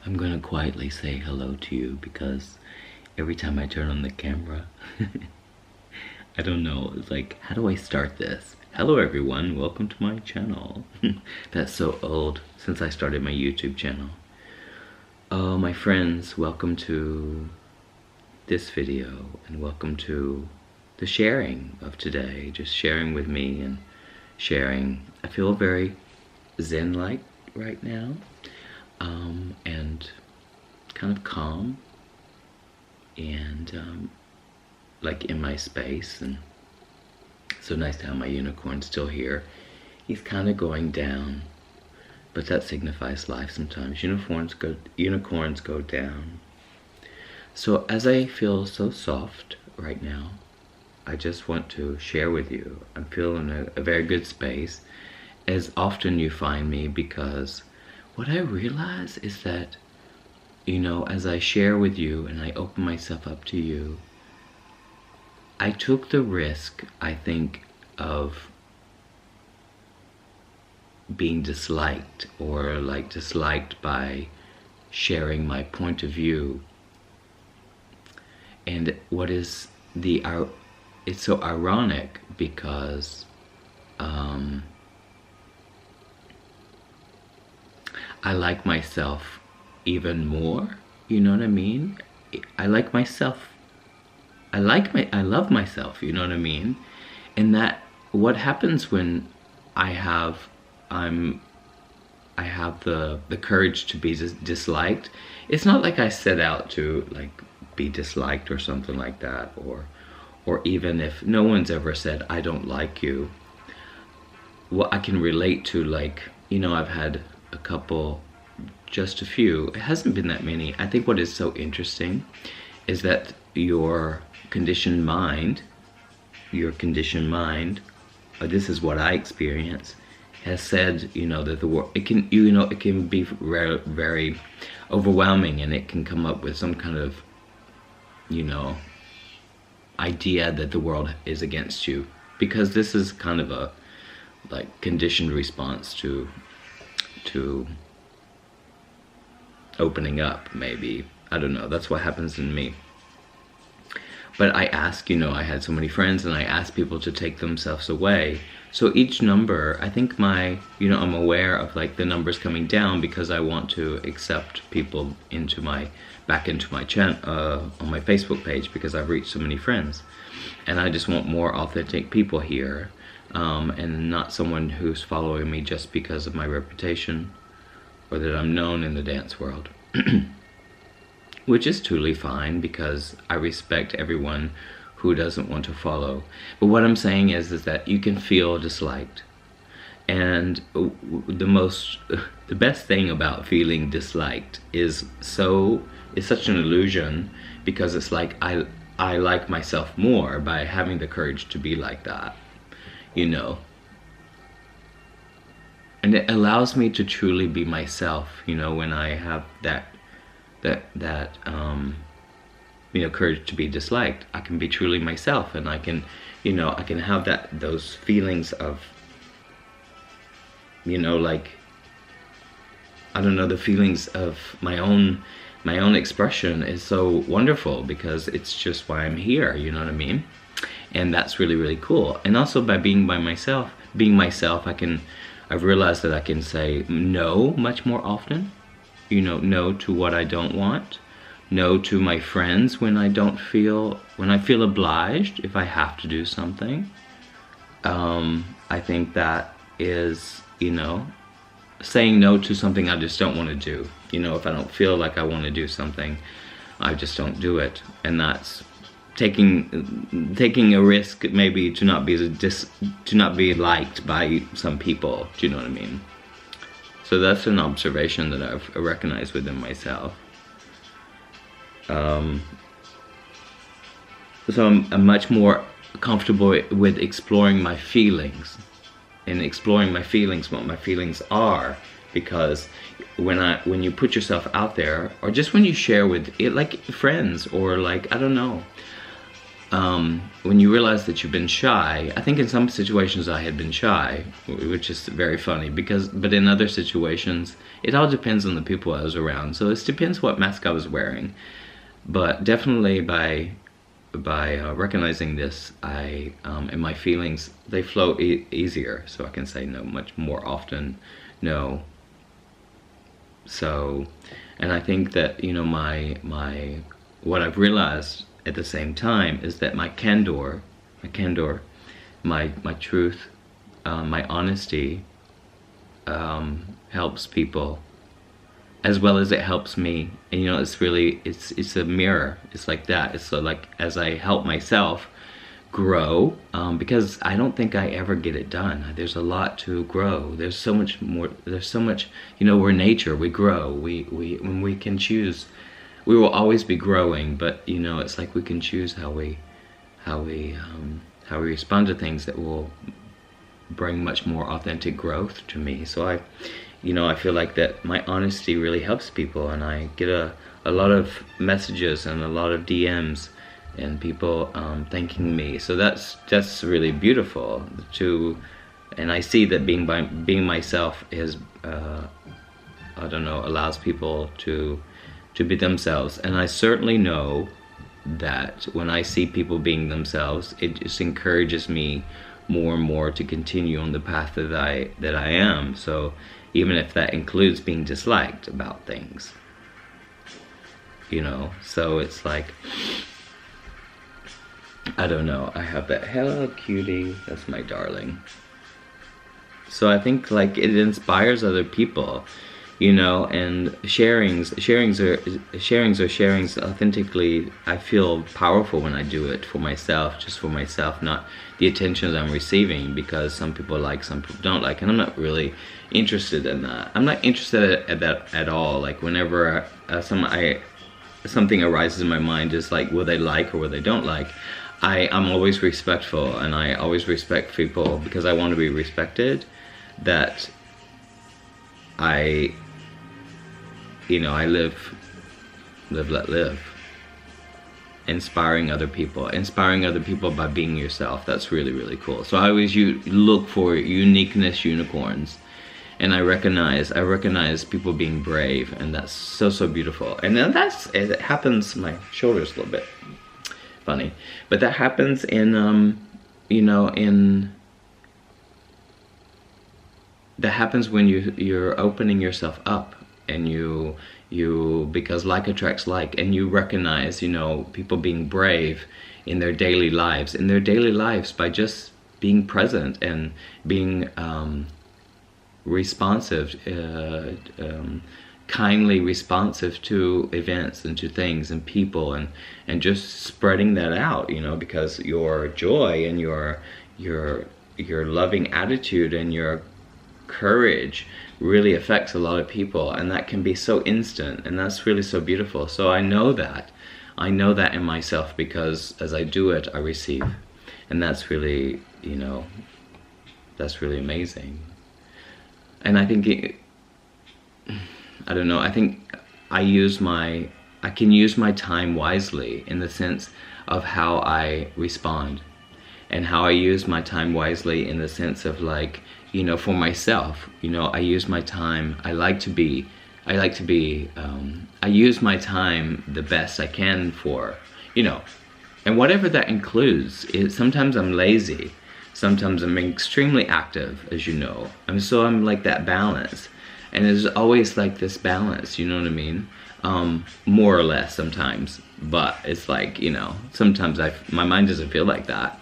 I'm gonna quietly say hello to you because every time I turn on the camera, I don't know, it's like, how do I start this? Hello everyone, welcome to my channel. That's so old, since I started my YouTube channel. Oh, my friends, welcome to this video, and welcome to the sharing of today. Just sharing with me and sharing. I feel very zen-like right now, and kind of calm, and like in my space. And so nice to have my unicorn still here. He's kind of going down, but that signifies life sometimes. Unicorns go down. So as I feel so soft right now, I just want to share with you. I'm feeling a very good space, as often you find me, because what I realize is that, you know, as I share with you and I open myself up to you, I took the risk, I think, of being disliked, or like disliked by sharing my point of view. And what is it's so ironic because I like myself even more, you know what I mean? I like myself. I love myself, you know what I mean? And that, what happens when I have the courage to be disliked, it's not like I set out to like be disliked or something like that, or even if no one's ever said I don't like you. What I can relate to, like, you know, I've had a couple, just a few, it hasn't been that many. I think what is so interesting is that your conditioned mind, this is what I experience, has said, you know, that the world, it can, you know, it can be very, very overwhelming, and it can come up with some kind of, you know, idea that the world is against you, because this is kind of a like conditioned response to opening up, maybe. I don't know, that's what happens in me. But I ask, you know, I had so many friends, and I asked people to take themselves away. So each number, I think you know, I'm aware of like the numbers coming down, because I want to accept people back into my channel, on my Facebook page, because I've reached so many friends. And I just want more authentic people here, and not someone who's following me just because of my reputation, or that I'm known in the dance world. Which is totally fine, because I respect everyone who doesn't want to follow. But what I'm saying is that you can feel disliked. And the best thing about feeling disliked is such an illusion, because it's like I like myself more by having the courage to be like that, you know. And it allows me to truly be myself, you know, when I have that you know, courage to be disliked. I can be truly myself, and I can, you know, I can have those feelings of, you know, like, I don't know, the feelings of my own expression is so wonderful, because it's just why I'm here, you know what I mean? And that's really, really cool. And also by being myself, I've realized that I can say no much more often. You know, no to what I don't want. No to my friends when I feel obliged, if I have to do something. I think that is, you know, saying no to something I just don't want to do. You know, if I don't feel like I want to do something, I just don't do it. And that's taking a risk, maybe, to not be liked by some people. Do you know what I mean? So that's an observation that I've recognized within myself. So I'm much more comfortable with exploring my feelings, and exploring my feelings, what my feelings are, because when you put yourself out there, or just when you share with it, like friends, or like, I don't know, when you realize that you've been shy, I think in some situations I had been shy, which is very funny but in other situations, it all depends on the people I was around. So it depends what mask I was wearing. But definitely by recognizing this, and my feelings, they flow easier, so I can say no much more often, no. So, and I think that, you know, what I've realized at the same time is that my candor, my truth, my honesty, helps people as well as it helps me. And, you know, it's really, it's a mirror. It's like that. It's like as I help myself grow, because I don't think I ever get it done. There's a lot to grow. There's so much more. There's so much, you know, we're nature. We grow. When we can choose, we will always be growing. But, you know, it's like we can choose how we respond to things that will bring much more authentic growth to me. So I feel like that my honesty really helps people, and I get a lot of messages and a lot of DMs and people thanking me. So that's really beautiful and I see that being myself is I don't know, allows people to be themselves. And I certainly know that when I see people being themselves, it just encourages me more and more to continue on the path that I am. So even if that includes being disliked about things, you know. So it's like, I don't know, I have that, hello cutie, that's my darling. So I think like it inspires other people, you know, and sharings authentically. I feel powerful when I do it for myself, just for myself, not the attention that I'm receiving, because some people like, some people don't like, and I'm not really interested in that. I'm not interested in that at all. Like whenever something arises in my mind, is like, will they like or will they don't like? I'm always respectful, and I always respect people because I want to be respected. That I live, let live. Inspiring other people by being yourself. That's really, really cool. So I always look for uniqueness, unicorns, and I recognize people being brave, and that's so beautiful. And then it happens. My shoulder's a little bit funny, but that happens in that happens when you're opening yourself up, and you because like attracts like, and you recognize, you know, people being brave in their daily lives by just being present and being responsive, kindly responsive to events and to things and people, and just spreading that out, you know, because your joy and your loving attitude and your courage really affects a lot of people, and that can be so instant, and that's really so beautiful. So I know that in myself, because as I do it, I receive, and that's really, you know, that's really amazing. And I think I don't know, I think I can use my time wisely, in the sense of how I respond, and how I use my time wisely in the sense of, like, you know, for myself, you know, I use my time, I use my time the best I can for, you know, and whatever that includes. Sometimes I'm lazy, sometimes I'm extremely active, as you know, and so I'm like that balance, and there's always like this balance, you know what I mean, more or less sometimes, but it's like, you know, sometimes my mind doesn't feel like that.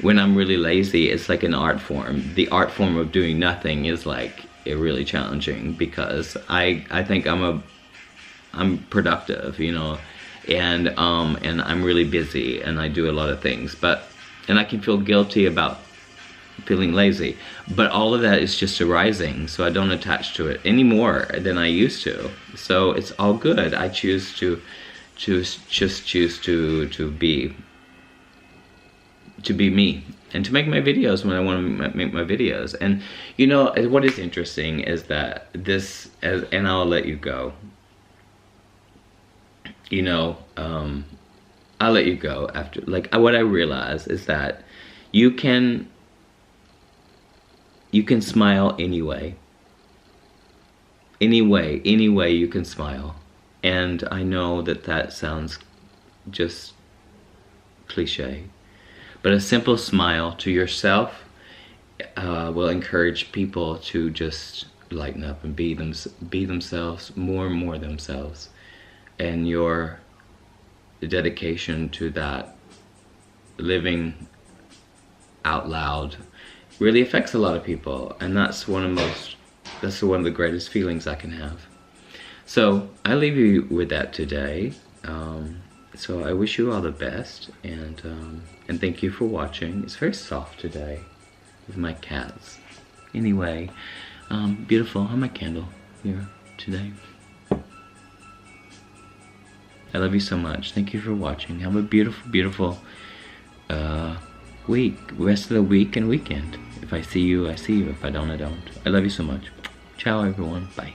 When I'm really lazy, it's like an art form. The art form of doing nothing is like really challenging, because I think I'm productive, you know, and I'm really busy, and I do a lot of things, and I can feel guilty about feeling lazy, but all of that is just arising, so I don't attach to it any more than I used to. So it's all good. I choose to be me, and to make my videos when I want to make my videos. And you know what is interesting is that and I'll let you go, you know, I'll let you go after. Like, what I realize is that you can smile anyway. Any way you can smile. And I know that that sounds just cliche, but a simple smile to yourself will encourage people to just lighten up and be themselves, more and more themselves. And your dedication to that, living out loud, really affects a lot of people, and that's one of the greatest feelings I can have. So I leave you with that today. So I wish you all the best, and thank you for watching. It's very soft today with my cats. Anyway, beautiful. I have my candle here today. I love you so much. Thank you for watching. Have a beautiful, beautiful week. Rest of the week and weekend. If I see you, I see you. If I don't, I don't. I love you so much. Ciao, everyone. Bye.